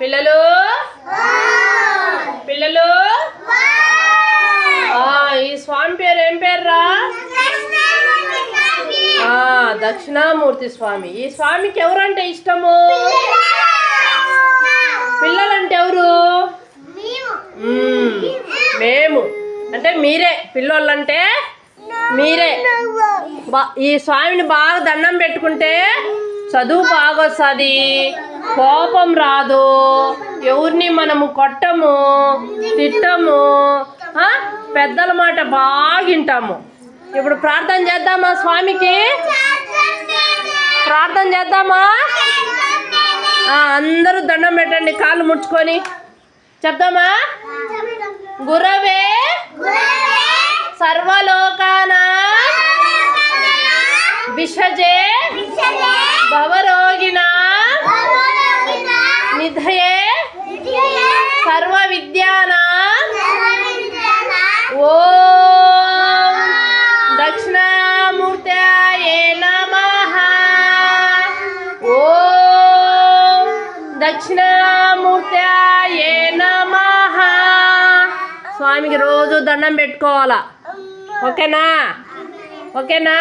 పిల్లలు పిల్లలు ఈ స్వామి పేరు ఏం పేర్రా? దక్షిణామూర్తి స్వామి. ఈ స్వామికి ఎవరంటే ఇష్టము? పిల్లలంటే ఎవరు? మేము అంటే మీరే. పిల్లోళ్ళంటే మీరే. ఈ స్వామిని బాగా దండం పెట్టుకుంటే చదువు బాగా వస్తుంది, కోపం రాదు, ఎవరిని మనము కొట్టము, తిట్టము, పెద్దల మాట బాగా వింటాము. ఇప్పుడు ప్రార్థన చేద్దామా? స్వామికి ప్రార్థన చేద్దామా? అందరూ దండం పెట్టండి, కాళ్ళు ముడుచుకొని చెప్దామా? గురవే సర్వలోకానా విషజే భవరోగిణ నిధయే సర్వ విద్యానా ఓం దక్షిణామూర్తయే నమః. ఓం దక్షిణామూర్తయే నమః. స్వామికి రోజు దండం పెట్టుకోవాలా. ఓకేనా? ఓకేనా?